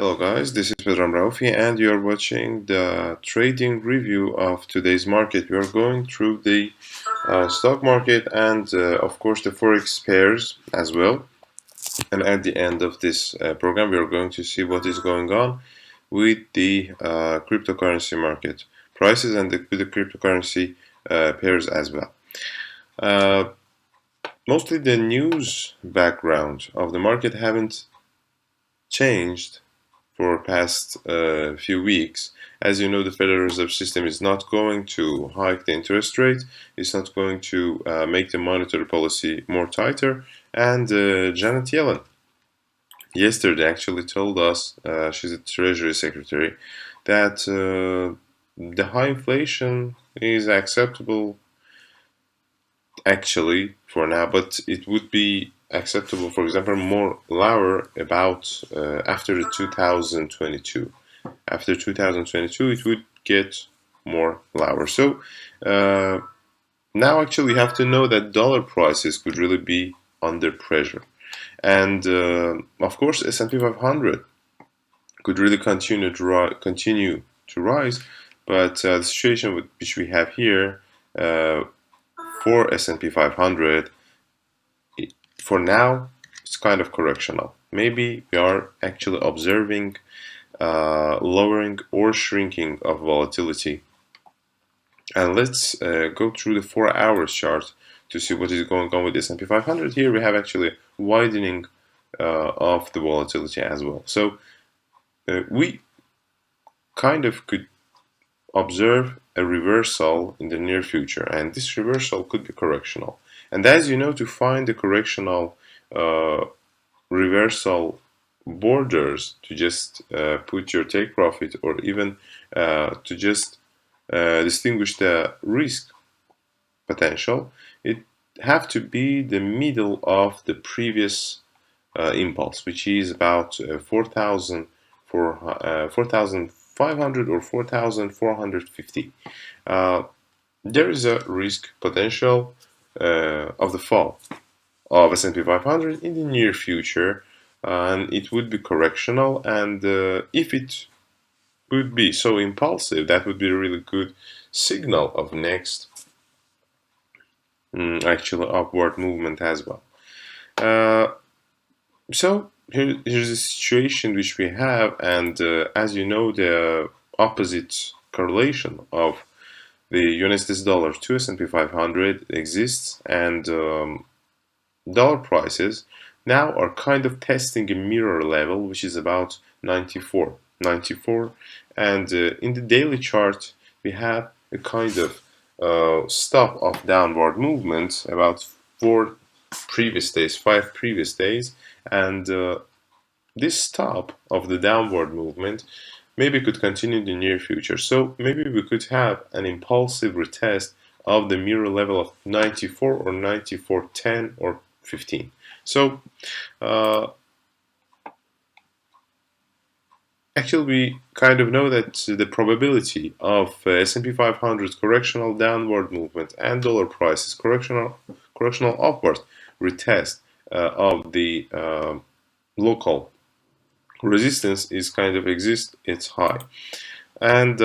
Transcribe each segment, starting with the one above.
Hello guys, this is Pedram Raufi and you are watching the trading review of today's market. We are going through the stock market and of course the Forex pairs as well. And at the end of this program we are going to see what is going on with the cryptocurrency market prices and with the cryptocurrency pairs as well. Uh, Mostly the news background of the market haven't changed for past few weeks. As you know, the Federal Reserve System is not going to hike the interest rate. It's not going to make the monetary policy more tighter. And Janet Yellen yesterday actually told us, she's a Treasury Secretary, that the high inflation is acceptable actually for now, but it would be acceptable, for example, more lower about after the 2022. After 2022, it would get more lower. So now actually you have to know that dollar prices could really be under pressure. And of course, S&P 500 could really continue to rise, but the situation which we have here for S&P 500 for now, it's kind of correctional. Maybe we are actually observing lowering or shrinking of volatility. And let's go through the 4 hour chart to see what is going on with S&P 500. Here we have actually widening of the volatility as well. So we kind of could observe a reversal in the near future, and this reversal could be correctional. And as you know, to find the correctional reversal borders, to just put your take profit, or even to just distinguish the risk potential, it have to be the middle of the previous impulse, which is about 4,500 or 4,450. There is a risk potential of the fall of S&P 500 in the near future, and it would be correctional. And if it would be so impulsive, that would be a really good signal of next actual upward movement as well. So here's the situation which we have, and as you know, the opposite correlation of the United States dollar to S&P 500 exists, and dollar prices now are kind of testing a mirror level, which is about 94. And in the daily chart, we have a kind of stop of downward movement about 5 previous days, and this stop of the downward movement maybe could continue in the near future. So maybe we could have an impulsive retest of the mirror level of 94 or 94.10 or 15. So actually we kind of know that the probability of S&P 500 correctional downward movement and dollar prices correctional upward retest of the local resistance is kind of it's high. And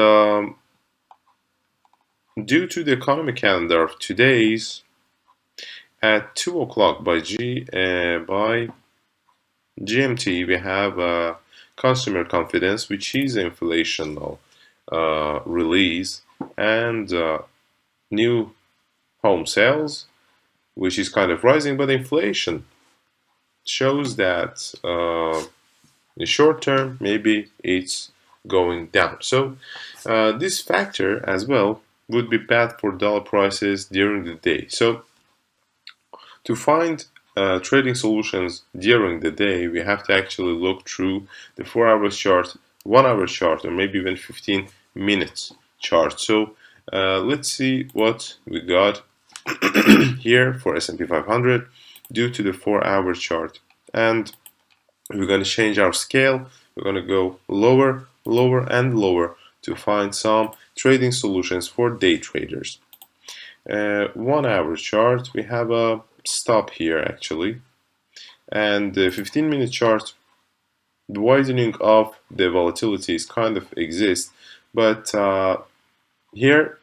due to the economic calendar of today's, at 2 o'clock by GMT, we have consumer confidence, which is inflational release, and new home sales, which is kind of rising, but inflation shows that in the short term, maybe it's going down. So this factor as well would be bad for dollar prices during the day. So to find trading solutions during the day, we have to actually look through the 4 hour chart, 1 hour chart, or maybe even 15 minutes chart. So let's see what we got here for S&P 500 due to the 4 hour chart. And we're going to change our scale. We're going to go lower, lower, and lower to find some trading solutions for day traders. 1 hour chart, we have a stop here actually, and the 15-minute chart, the widening of the volatility is kind of exists, but here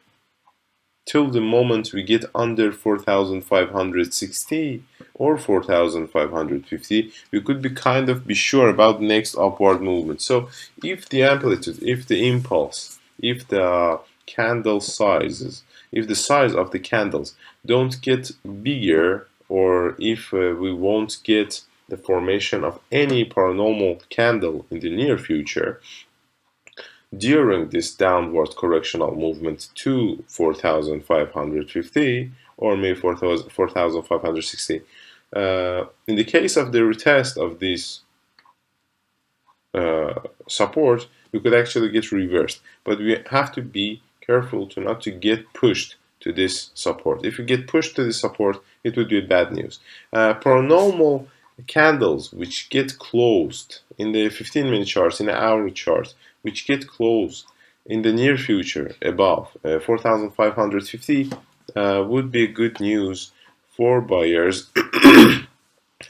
till the moment we get under 4,560 or 4,550, we could be sure about the next upward movement. So if the amplitude, if the impulse, if the candle sizes, if the size of the candles don't get bigger, or if we won't get the formation of any paranormal candle in the near future, during this downward correctional movement to 4,550 or maybe 4,560. In the case of the retest of this support, we could actually get reversed, but we have to be careful to not to get pushed to this support. If we get pushed to this support, it would be bad news. Paranormal candles which get closed in the 15-minute charts, in the hourly charts, which get closed in the near future above 4,550 would be good news for buyers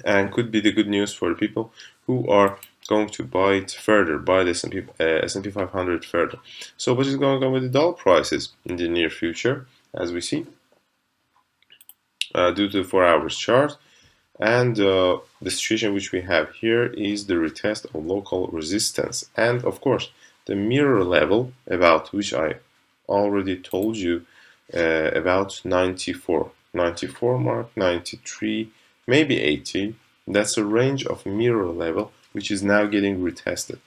and could be the good news for the people who are going to buy it further, buy the S&P 500 further. So what is going on with the dollar prices in the near future, as we see, due to the 4 hours chart? And the situation which we have here is the retest of local resistance, and of course the mirror level, about which I already told you about 94 mark, 93, maybe 80. That's a range of mirror level which is now getting retested.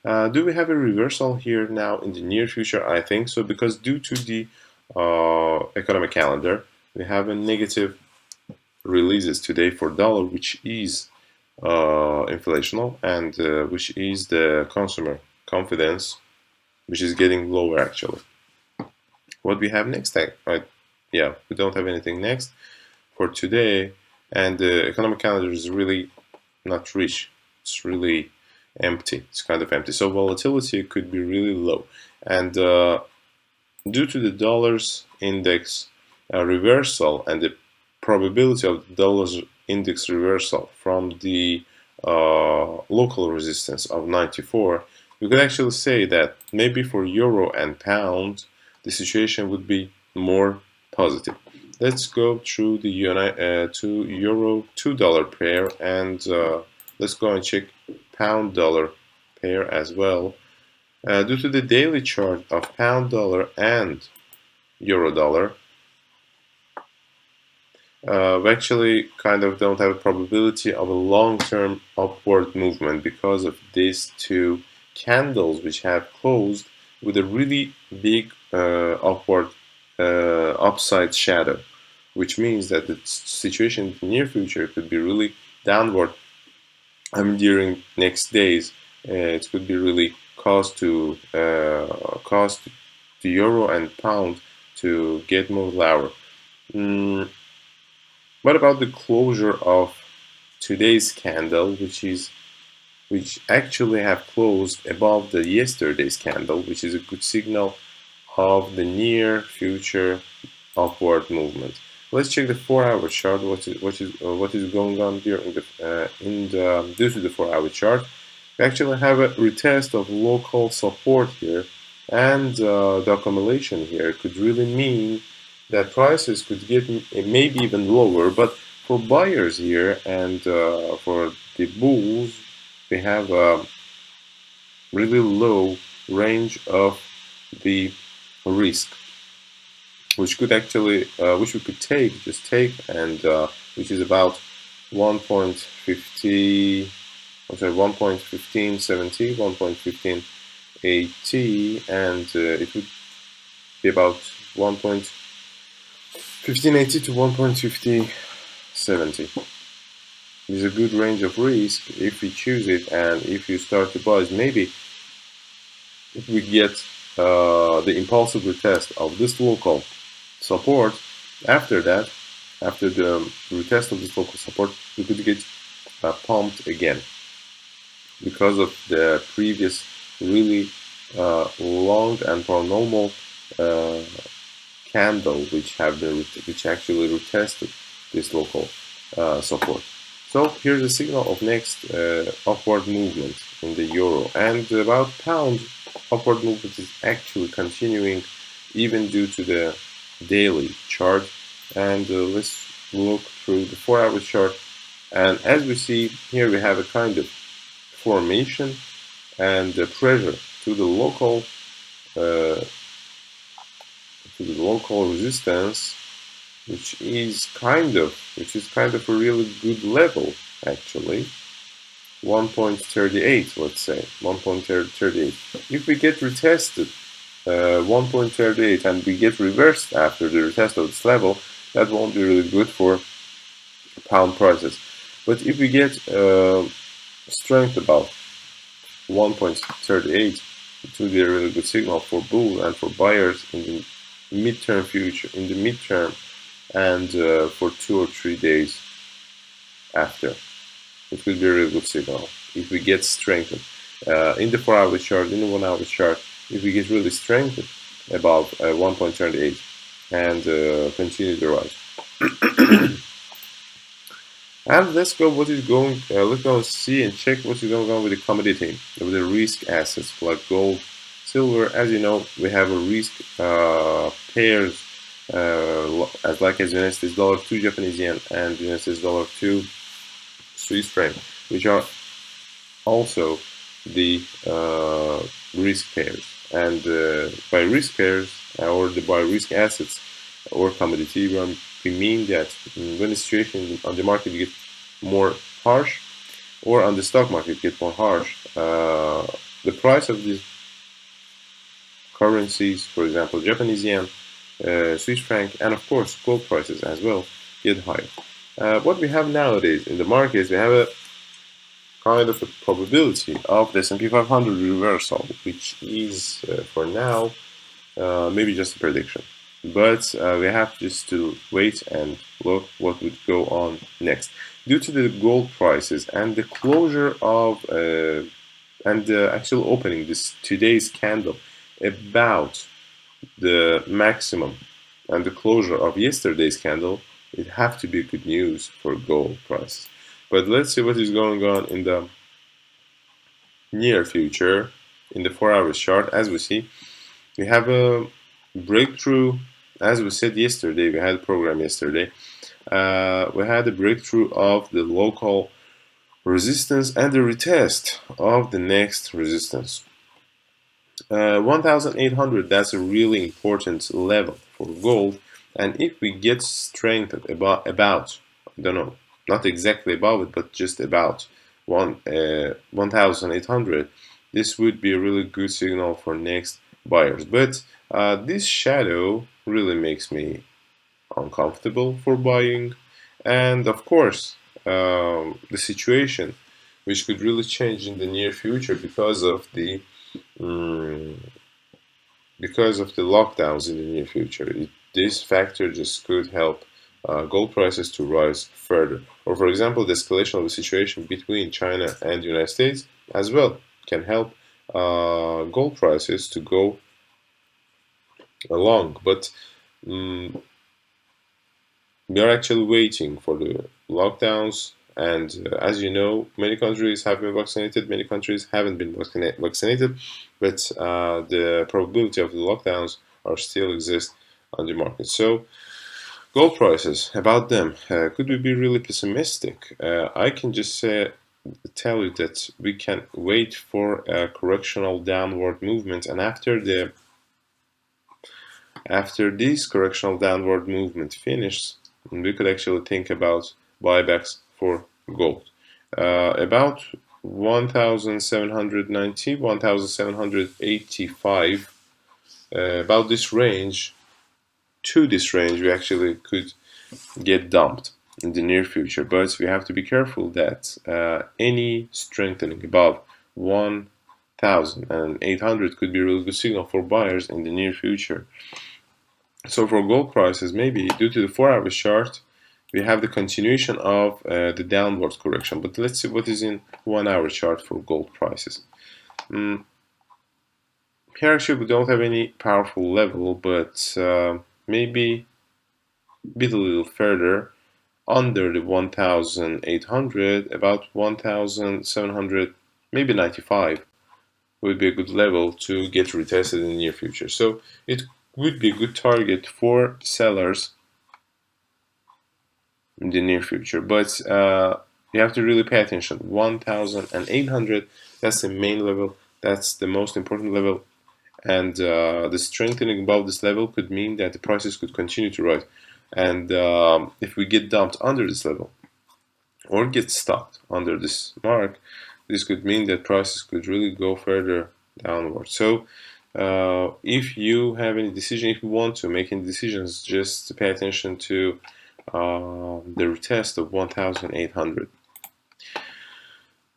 Do we have a reversal here now in the near future? I think so, because due to the economic calendar, we have a negative releases today for dollar, which is inflational, and which is the consumer confidence, which is getting lower actually. What we have next? Yeah, we don't have anything next for today, and the economic calendar is really not rich. It's really empty. It's kind of empty. So volatility could be really low, and due to the dollar's index reversal and the probability of the dollar's index reversal from the local resistance of 94, we could actually say that maybe for euro and pound, the situation would be more positive. Let's go through the to euro $2 pair, and let's go and check pound dollar pair as well. Due to the daily chart of pound dollar and euro dollar, we actually kind of don't have a probability of a long-term upward movement because of these two candles which have closed with a really big upward upside shadow, which means that the situation in the near future could be really downward. I mean, during next days, it could be really cause to euro and pound to get more lower. What about the closure of today's candle, which actually have closed above the yesterday's candle, which is a good signal of the near future upward movement. Let's check the 4-hour chart. What is going on during the due to the 4-hour chart? We actually have a retest of local support here, and the accumulation here could really mean that prices could get maybe even lower. But for buyers here and for the bulls, we have a really low range of the risk, which could actually, which we could just take, and which is about 1.50, I'm sorry, 1.1570, 1.1580, and it would be about 1.1580 to 1.5070. It is a good range of risk if we choose it, and if you start to buy, maybe if we get the impulsive retest of this local support, after that, after the retest of this local support, we could get pumped again because of the previous really long and paranormal candle which actually retested this local support. So here's a signal of next upward movement in the euro, and about pound upward movement is actually continuing even due to the daily chart. And let's look through the 4-hour chart, and as we see here, we have a kind of formation and pressure to the local uh, resistance, which is kind of a really good level actually. 1.38, let's say 1.38. If we get retested 1.38 and we get reversed after the retest of this level, that won't be really good for pound prices. But if we get strength above 1.38, it will be a really good signal for bulls and for buyers in the midterm future, and for 2 or 3 days after. It will be a really good signal if we get strengthened in the 4-hour chart, in the 1-hour chart. If we get really strengthened above 1.38 and continue the rise. And let's go. Let's go and see and check what is going on with the commodity, with the risk assets like gold, silver. As you know, we have a risk pairs as United States dollar to Japanese yen and United States dollar to Swiss franc, which are also the risk pairs. And by risk pairs by risk assets or commodity, we mean that when the situation on the market gets more harsh, or on the stock market gets more harsh, the price of these currencies, for example, Japanese yen, Swiss franc, and of course gold prices as well, get higher. What we have nowadays in the markets, we have a kind of a probability of the S&P 500 reversal, which is for now maybe just a prediction. But we have just to wait and look what would go on next. Due to the gold prices and the closure of and the actual opening today's candle about the maximum and the closure of yesterday's candle, it have to be good news for gold prices. But let's see what is going on in the near future in the 4-hour chart. As we see, we have a breakthrough. As we said yesterday, we had a program yesterday. We had a breakthrough of the local resistance and the retest of the next resistance. 1,800, that's a really important level for gold. And if we get strengthened about I don't know, not exactly above it, but just about 1,800, this would be a really good signal for next buyers. But this shadow really makes me uncomfortable for buying, and of course, the situation, which could really change in the near future because of the lockdowns in the near future. This factor just could help gold prices to rise further. Or for example, the escalation of the situation between China and the United States as well can help gold prices to go along. But we are actually waiting for the lockdowns. And as you know, many countries have been vaccinated, many countries haven't been vaccinated, but the probability of the lockdowns are still exist on the market. So gold prices, about them, could we be really pessimistic? I can just tell you that we can wait for a correctional downward movement, and after this correctional downward movement finishes, we could actually think about buybacks for gold. About 1,790, 1,785, about this range, we actually could get dumped in the near future. But we have to be careful that any strengthening above 1,800 could be a really good signal for buyers in the near future. So for gold prices, maybe due to the 4-hour chart, we have the continuation of the downward correction. But let's see what is in 1-hour chart for gold prices. Here actually we don't have any powerful level, but maybe a bit a little further under the 1,800, about 1,700, maybe 95 would be a good level to get retested in the near future. So it would be a good target for sellers in the near future. But you have to really pay attention. 1,800, that's the main level. That's the most important level. And the strengthening above this level could mean that the prices could continue to rise. And if we get dumped under this level or get stopped under this mark, this could mean that prices could really go further downward. So if you have any decision, if you want to make any decisions, just pay attention to the retest of 1,800.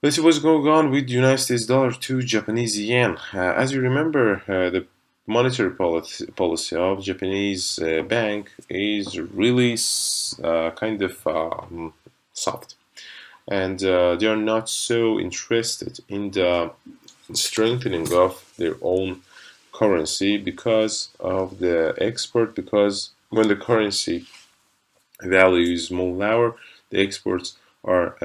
Let's see what's going on with the United States dollar to Japanese yen. As you remember, the monetary policy of Japanese bank is really kind of soft, and they are not so interested in the strengthening of their own currency because of the export. Because when the currency value is more lower, the exports are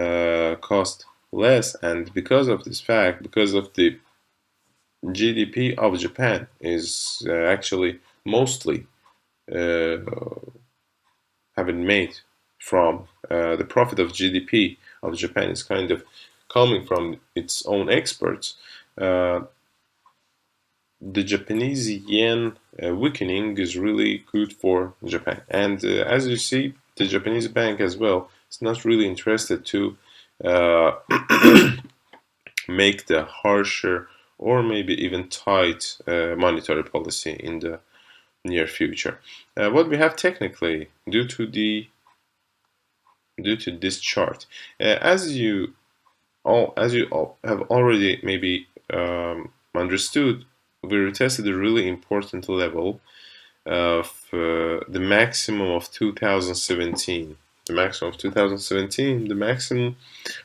cost less, and because of this fact, because of the GDP of Japan is actually mostly uh, having made from the profit of GDP of Japan is kind of coming from its own exports. Uh, the Japanese yen weakening is really good for Japan, and as you see, the Japanese bank as well is not really interested to uh, make the harsher or maybe even tight monetary policy in the near future. What we have technically due to this chart, as you all have already maybe understood, we retested a really important level of the maximum of 2017. The maximum of 2017, the maximum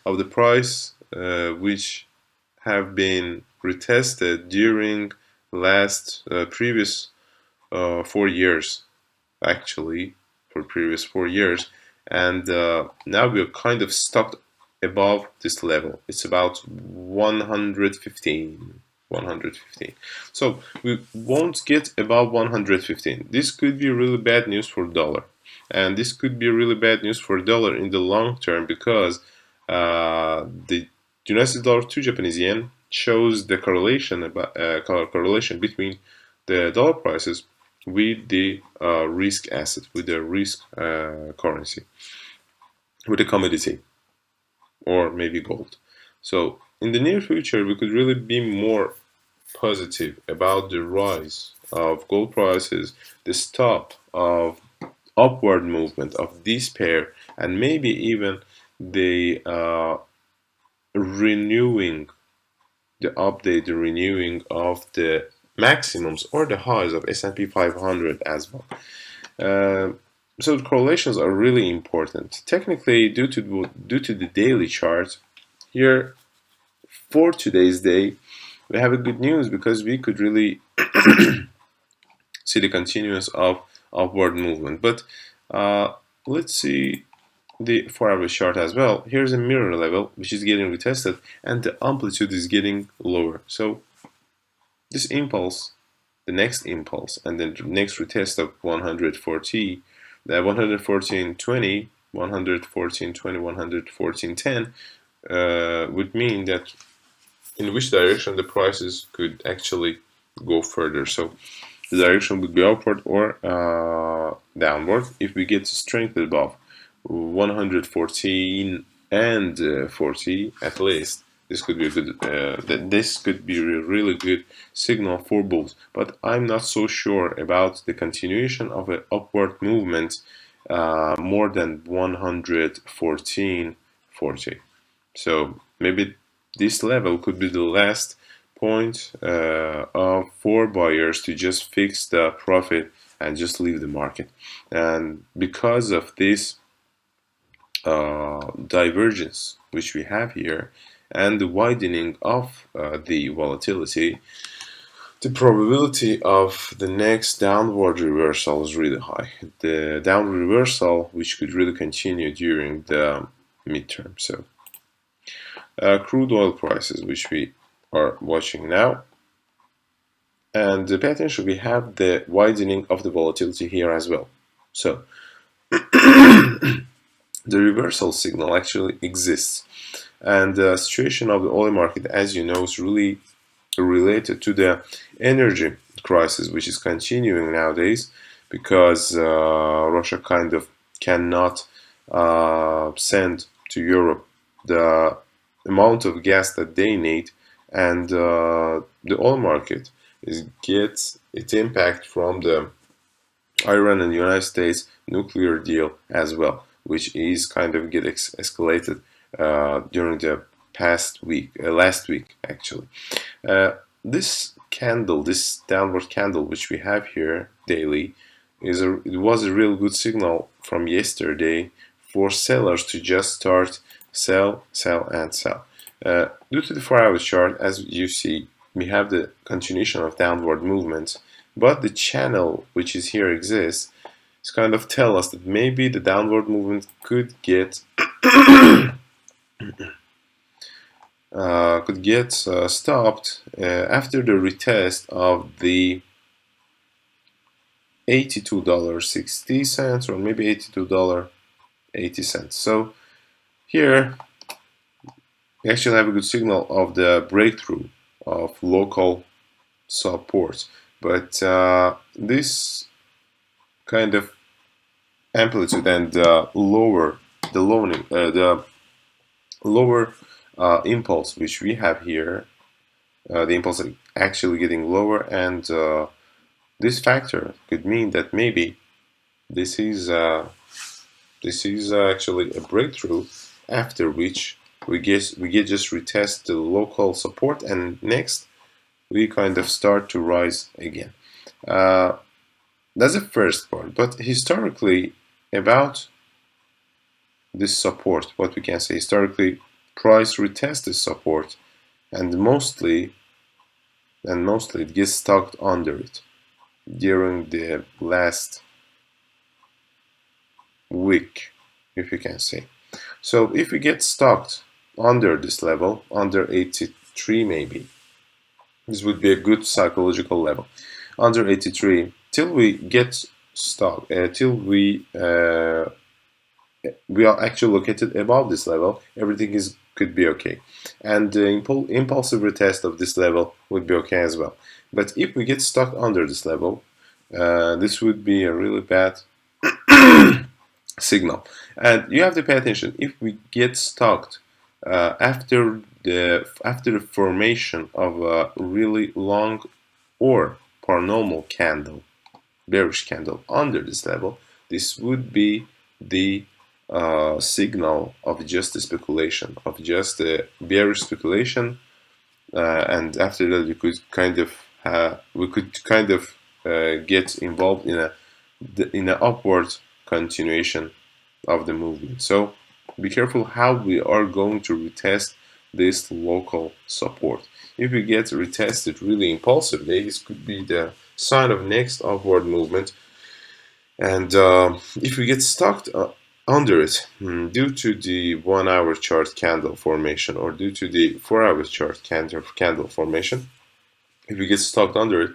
of the price which have been retested during last previous 4 years, actually, for previous 4 years, and now we're kind of stuck above this level. It's about 115. 115. So we won't get above 115. This could be really bad news for dollar, and this could be really bad news for dollar in the long term because the United States dollar to Japanese yen shows the correlation between the dollar prices with the risk asset, with the risk currency, with the commodity, or maybe gold. So in the near future, we could really be more positive about the rise of gold prices, the stop of upward movement of this pair, and maybe even the renewing, the renewing of the maximums or the highs of S&P 500 as well. So the correlations are really important. Technically, due to the daily chart, here for today's day, we have a good news because we could really see the continuance of upward movement. But let's see the 4-hour chart as well. Here's a mirror level which is getting retested, and the amplitude is getting lower. So this impulse, the next impulse, and then the next retest of 140, the 114.20, 114.20, 114.10 would mean that in which direction the prices could actually go further. So the direction would be upward or downward. If we get strength above 114 and 40 at least, this could be a good. This could be a really good signal for bulls. But I'm not so sure about the continuation of an upward movement more than 114.40. So maybe this level could be the last point for buyers to just fix the profit and just leave the market. And because of this divergence which we have here and the widening of the volatility, the probability of the next downward reversal is really high. The downward reversal, which could really continue during the midterm. So, crude oil prices, which we are watching now, and pay attention, we have the widening of the volatility here as well. So, the reversal signal actually exists, and the situation of the oil market, as you know, is really related to the energy crisis, which is continuing nowadays because Russia kind of cannot send to Europe the amount of gas that they need, and the oil market gets its impact from the Iran and the United States nuclear deal as well, which is kind of get escalated during the last week actually. This candle, this downward candle which we have here daily, it was a real good signal from yesterday for sellers to just start sell, sell, and sell. Due to the 4-hour chart, as you see, we have the continuation of downward movement, but the channel which is here exists. It's kind of tell us that maybe the downward movement could get stopped after the retest of the $82.60 or maybe $82.80. So here we actually have a good signal of the breakthrough of local support, but this kind of amplitude and the lower impulse which we have here, the impulse is actually getting lower, and this factor could mean that maybe this is actually a breakthrough, after which we get just retest the local support, and next we kind of start to rise again. That's the first part. But historically, about this support, what we can say historically, price retests this support, and mostly it gets stuck under it during the last week, if you can say. So if we get stuck under this level, under 83 maybe, this would be a good psychological level. Under 83, till we get stuck, till we are actually located above this level, everything could be okay, and the impulsive retest of this level would be okay as well. But if we get stuck under this level, this would be a really bad signal, and you have to pay attention. If we get stuck after the formation of a really long or paranormal candle, bearish candle under this level, this would be the signal of just a speculation, of just a bearish speculation, and after that we could kind of get involved in an upward continuation of the movement. So be careful how we are going to retest this local support. If we get retested really impulsively, this could be the sign of next upward movement, and if we get stuck under it due to the 1-hour chart candle formation or due to the 4-hour chart candle formation, if we get stuck under it,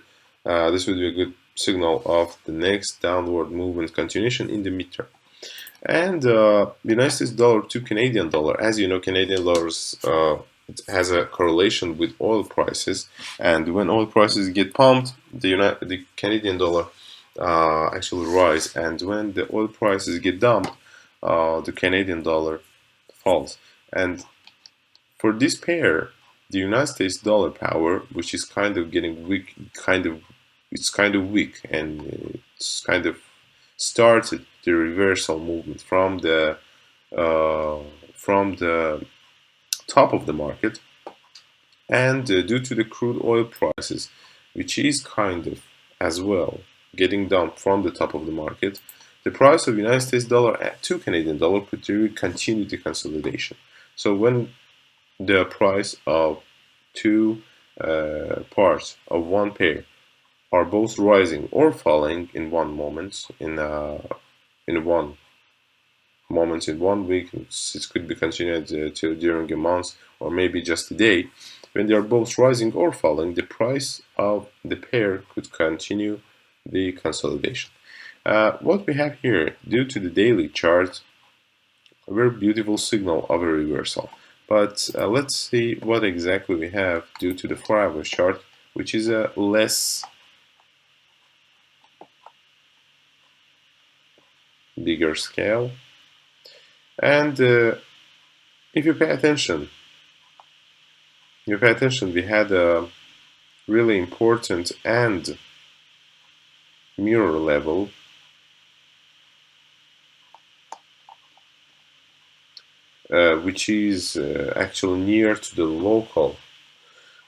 this would be a good signal of the next downward movement continuation in the midterm. And United States dollar to Canadian dollar, as you know, Canadian dollars it has a correlation with oil prices, and when oil prices get pumped, the Canadian dollar actually rise, and when the oil prices get dumped, the Canadian dollar falls. And for this pair, the United States dollar power, which is kind of getting weak, it's kind of weak, and it's kind of started the reversal movement from the top of the market, and due to the crude oil prices, which is kind of as well getting down from the top of the market, the price of United States dollar to Canadian dollar could really continue the consolidation. So when the price of 2 part of one pair are both rising or falling in one moment, in one moment in one week, it could be continued till during a month or maybe just a day. When they are both rising or falling, the price of the pair could continue the consolidation. What we have here, due to the daily chart, a very beautiful signal of a reversal. But let's see what exactly we have due to the 4-hour chart, which is a less bigger scale. And if you pay attention, we had a really important and mirror level, which is actually near to the local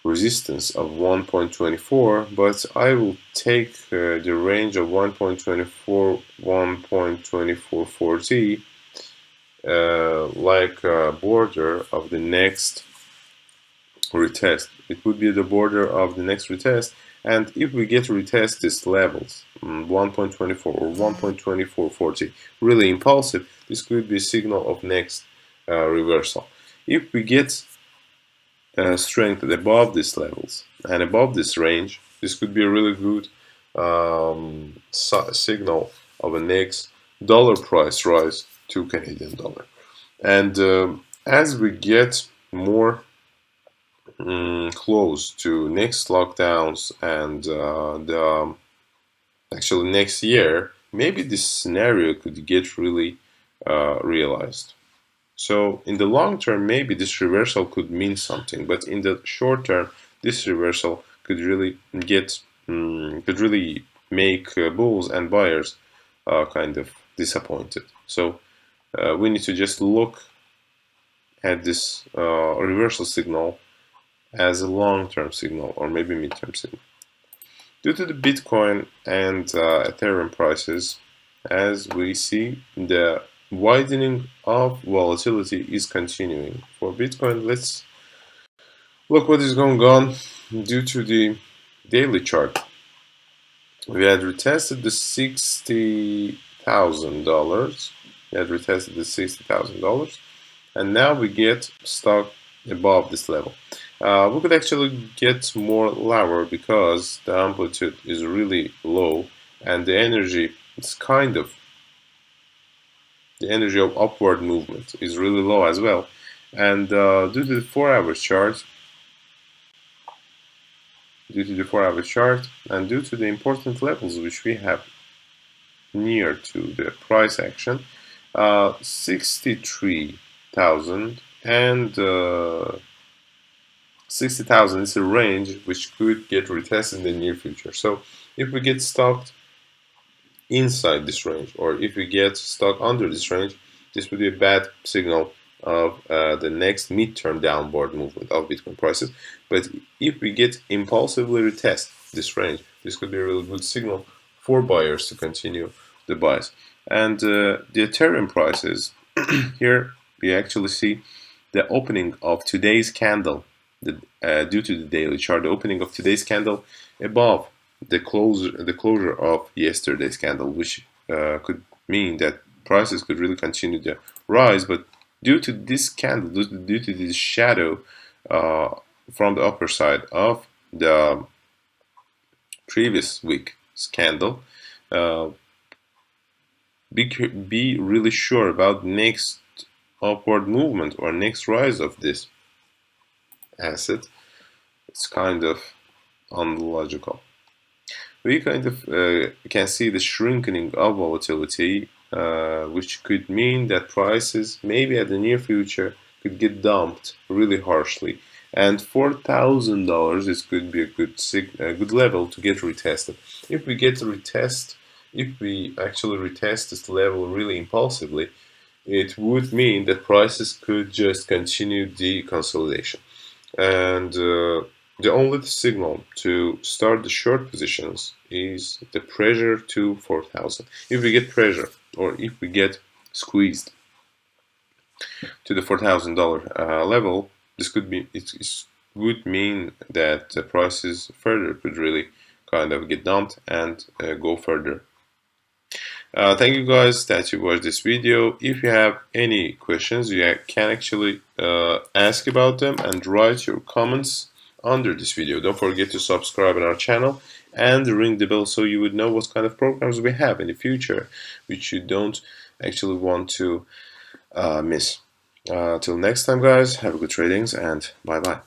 resistance of 1.24, but I will take the range of 1.24, 1.2440 like a border of the next retest. It would be the border of the next retest, and if we get to retest these levels, 1.24 or 1.2440, really impulsive, this could be a signal of next reversal. If we get strength above these levels and above this range, this could be a really good signal of a next dollar price rise to Canadian dollar. And as we get more close to next lockdowns and the actually next year, maybe this scenario could get really realized. So in the long term, maybe this reversal could mean something, but in the short term, this reversal could really could really make bulls and buyers kind of disappointed. So we need to just look at this reversal signal as a long-term signal or maybe mid-term signal. Due to the Bitcoin and Ethereum prices, as we see, the widening of volatility is continuing. For Bitcoin, let's look what is going on due to the daily chart. We had retested the $60,000. We had retested the $60,000, and now we get stuck above this level. We could actually get more lower because the amplitude is really low and the energy is the energy of upward movement is really low as well. And due to the 4-hour chart, and due to the important levels which we have near to the price action, 63,000 and 60,000 is a range which could get retested in the near future. So if we get stuck inside this range, or if we get stuck under this range, this would be a bad signal of the next midterm downward movement of Bitcoin prices. But if we get impulsively retest this range, this could be a really good signal for buyers to continue the buys. And the Ethereum prices, here we actually see the opening of today's candle, due to the daily chart, the opening of today's candle above the closure of yesterday's candle, which could mean that prices could really continue to rise. But due to this candle, due to this shadow from the upper side of the previous week's candle, be really sure about next upward movement or next rise of this asset. It's kind of unlogical. We kind of can see the shrinking of volatility, which could mean that prices maybe at the near future could get dumped really harshly. And $4,000, this could be a good level to get retested. If we get to retest, if we actually retest this level really impulsively, it would mean that prices could just continue the consolidation. And the only signal to start the short positions is the pressure to 4,000. If we get pressure, or if we get squeezed to the $4,000 level, this could be would mean that the prices further could really kind of get dumped and go further. Thank you guys that you watched this video. If you have any questions, you can actually ask about them and write your comments under this video. Don't forget to subscribe on our channel and ring the bell so you would know what kind of programs we have in the future, which you don't actually want to miss. Till next time, guys, have a good tradings and bye bye.